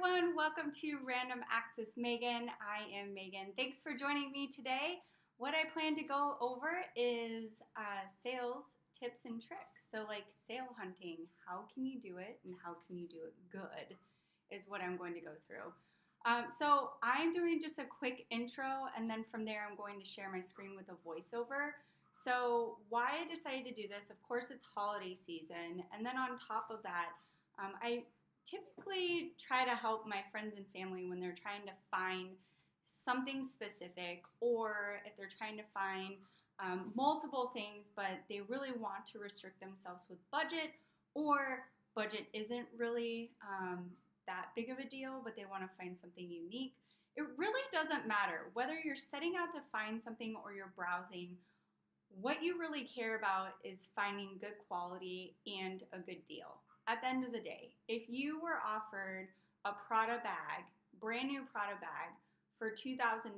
everyone, welcome to Random Access Megan. I am Megan. Thanks for joining me today. What I plan to go over is sales tips and tricks. So like sale hunting, how can you do it and how can you do it good is what I'm going to go through. So I'm doing just a quick intro and then from there I'm going to share my screen with a voiceover. So why I decided to do this, of course it's holiday season, and then on top of that, I typically try to help my friends and family when they're trying to find something specific, or if they're trying to find multiple things but they really want to restrict themselves with budget, or budget isn't really that big of a deal but they want to find something unique. It really doesn't matter whether you're setting out to find something or you're browsing. What you really care about is finding good quality and a good deal. At the end of the day, if you were offered a Prada bag, brand new Prada bag for $2,000,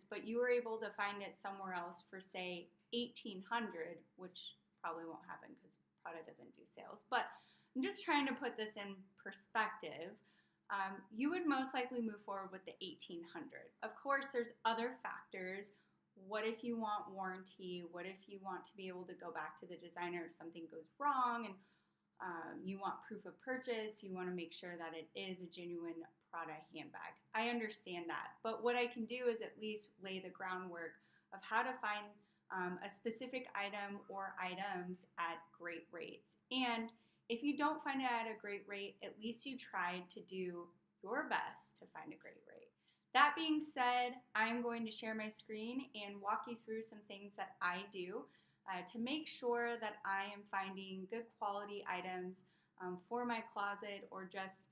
but you were able to find it somewhere else for say $1,800, which probably won't happen because Prada doesn't do sales, but I'm just trying to put this in perspective. You would most likely move forward with the $1,800. Of course, there's other factors. What if you want warranty? What if you want to be able to go back to the designer if something goes wrong, and you want proof of purchase, you want to make sure that it is a genuine Prada handbag. I understand that, but what I can do is at least lay the groundwork of how to find a specific item or items at great rates. And if you don't find it at a great rate, at least you tried to do your best to find a great rate. That being said, I'm going to share my screen and walk you through some things that I do to make sure that I am finding good quality items for my closet, or just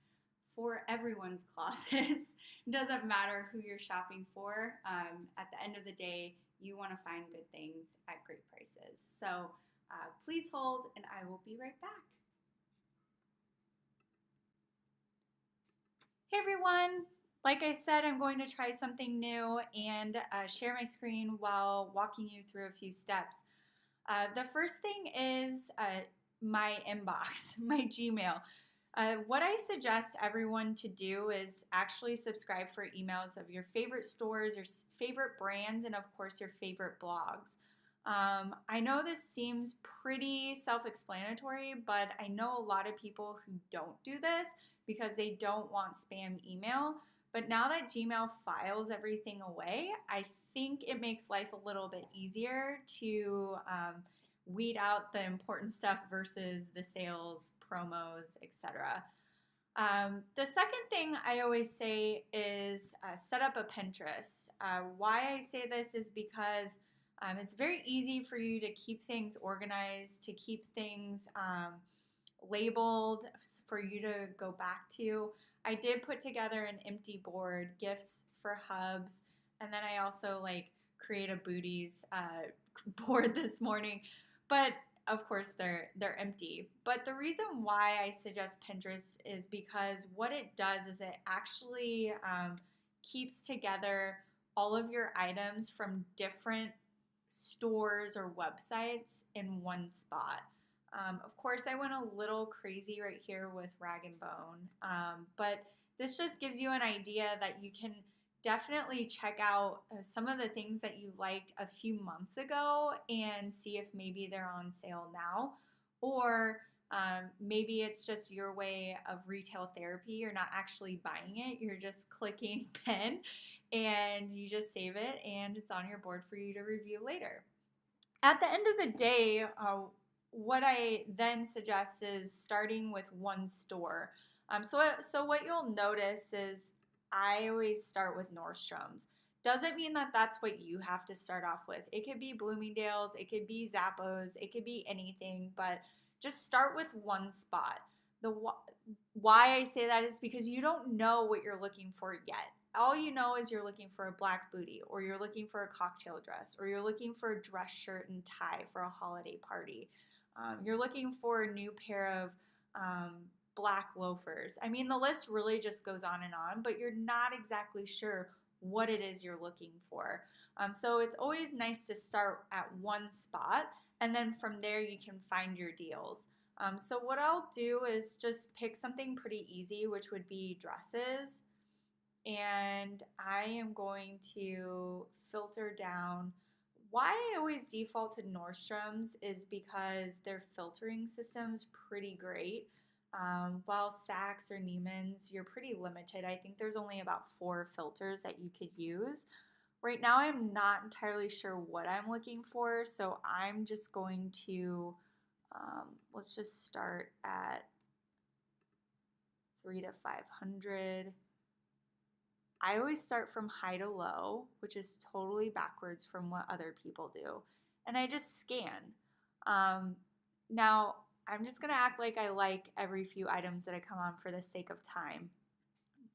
for everyone's closets. It doesn't matter who you're shopping for. At the end of the day, you want to find good things at great prices. So please hold and I will be right back. Hey everyone! Like I said, I'm going to try something new and share my screen while walking you through a few steps. The first thing is my inbox, my Gmail. What I suggest everyone to do is actually subscribe for emails of your favorite stores, your favorite brands, and of course your favorite blogs. I know this seems pretty self-explanatory, but I know a lot of people who don't do this because they don't want spam email. But now that Gmail files everything away, I think it makes life a little bit easier to weed out the important stuff versus the sales, promos, etc. The second thing I always say is set up a Pinterest. Why I say this is because it's very easy for you to keep things organized, to keep things labeled for you to go back to. I did put together an empty board, gifts for hubs, and then I also create a booties board this morning. But of course they're empty. But the reason why I suggest Pinterest is because what it does is it actually keeps together all of your items from different stores or websites in one spot. Of course, I went a little crazy right here with Rag & Bone, but this just gives you an idea that you can definitely check out some of the things that you liked a few months ago and see if maybe they're on sale now, or maybe it's just your way of retail therapy. You're not actually buying it, you're just clicking pen and you just save it and it's on your board for you to review later. At the end of the day, what I then suggest is starting with one store. So what you'll notice is I always start with Nordstrom's. Doesn't mean that that's what you have to start off with. It could be Bloomingdale's, it could be Zappos, it could be anything, but just start with one spot. Why I say that is because you don't know what you're looking for yet. All you know is you're looking for a black bootie, or you're looking for a cocktail dress, or you're looking for a dress shirt and tie for a holiday party. You're looking for a new pair of black loafers. I mean, the list really just goes on and on, but you're not exactly sure what it is you're looking for. So it's always nice to start at one spot, and then from there you can find your deals. So what I'll do is just pick something pretty easy, which would be dresses. And I am going to filter down. Why I always default to Nordstrom's is because their filtering system's pretty great. While Saks or Neiman's, you're pretty limited. I think there's only about 4 filters that you could use. Right now, I'm not entirely sure what I'm looking for, so I'm just going to, let's just start at 3 to 500. I always start from high to low, which is totally backwards from what other people do. And I just scan. Now, I'm just going to act like I like every few items that I come on for the sake of time.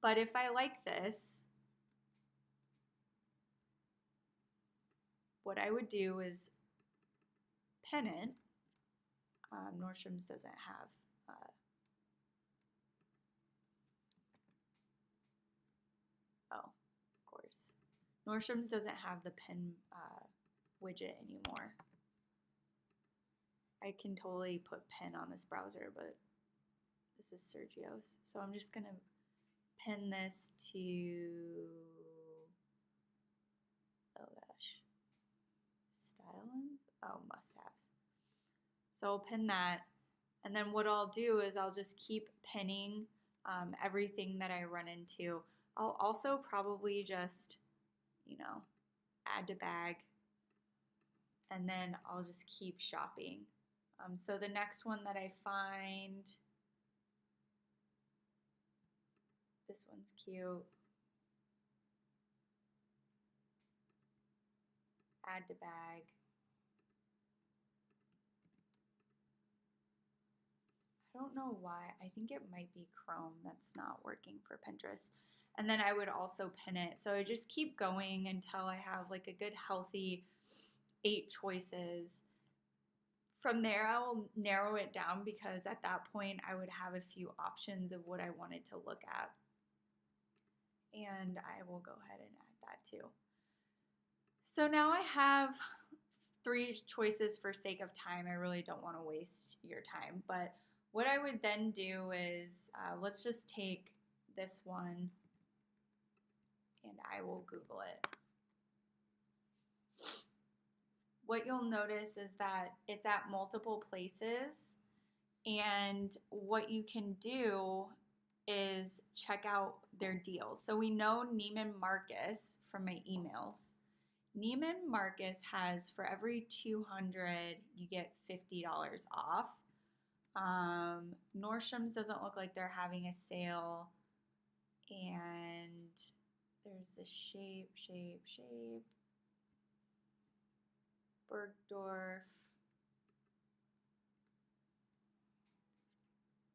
But if I like this, what I would do is pin it. Nordstrom's doesn't have of course. Nordstrom's doesn't have the pin widget anymore. I can totally put pin on this browser, but this is Sergio's. So I'm just going to pin this to, oh gosh, must-haves. So I'll pin that, and then what I'll do is I'll just keep pinning everything that I run into. I'll also probably just, add to bag, and then I'll just keep shopping. So the next one that I find, this one's cute. Add to bag. I don't know why. I think it might be Chrome that's not working for Pinterest. And then I would also pin it. So I just keep going until I have like a good healthy 8 choices. From there, I will narrow it down because at that point I would have a few options of what I wanted to look at. And I will go ahead and add that too. So now I have 3 choices for sake of time. I really don't want to waste your time. But what I would then do is, let's just take this one and I will Google it. What you'll notice is that it's at multiple places, and what you can do is check out their deals. So we know Neiman Marcus from my emails. Neiman Marcus has, for every 200, you get $50 off. Nordstrom's doesn't look like they're having a sale. And there's the shape. Bergdorf.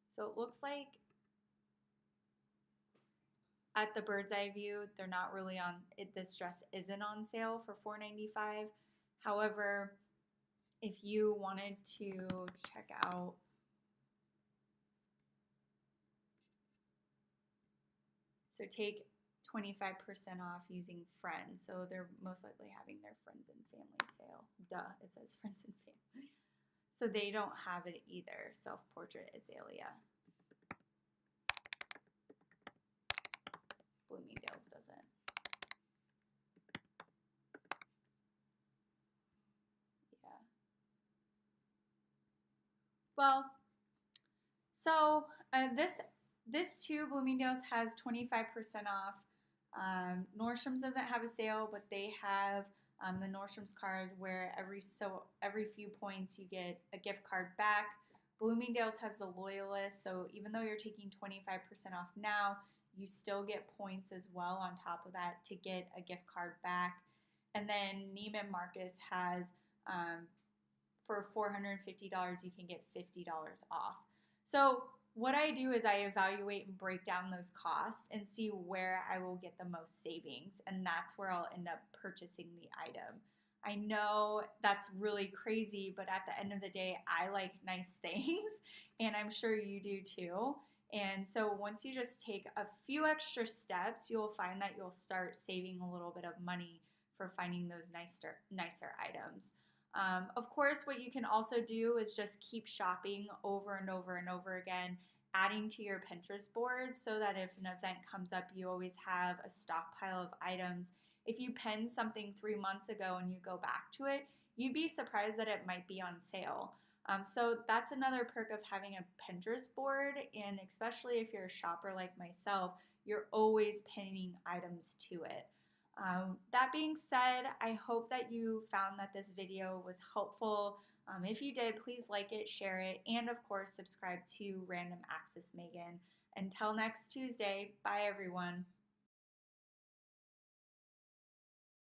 So it looks like at the bird's eye view, they're not really on it. This dress isn't on sale for $4.95. However, if you wanted to check out take 25% off using friends. So they're most likely having their friends and family sale. Duh, it says friends and family. So they don't have it either. Self-portrait azalea. Bloomingdale's doesn't. Yeah. Well, so this too, Bloomingdale's has 25% off. Nordstrom's doesn't have a sale, but they have the Nordstrom's card where every few points you get a gift card back. Bloomingdale's has the Loyalist, so even though you're taking 25% off now, you still get points as well on top of that to get a gift card back. And then Neiman Marcus has, for $450, you can get $50 off. So what I do is I evaluate and break down those costs and see where I will get the most savings, and that's where I'll end up purchasing the item. I know that's really crazy, but at the end of the day, I like nice things, and I'm sure you do too. And so once you just take a few extra steps, you'll find that you'll start saving a little bit of money for finding those nicer items. Of course, what you can also do is just keep shopping over and over and over again, adding to your Pinterest board so that if an event comes up, you always have a stockpile of items. If you pinned something 3 months ago and you go back to it, you'd be surprised that it might be on sale. So that's another perk of having a Pinterest board, and especially if you're a shopper like myself, you're always pinning items to it. That being said, I hope that you found that this video was helpful. If you did, please like it, share it, and of course, subscribe to Random Access Megan. Until next Tuesday, bye everyone.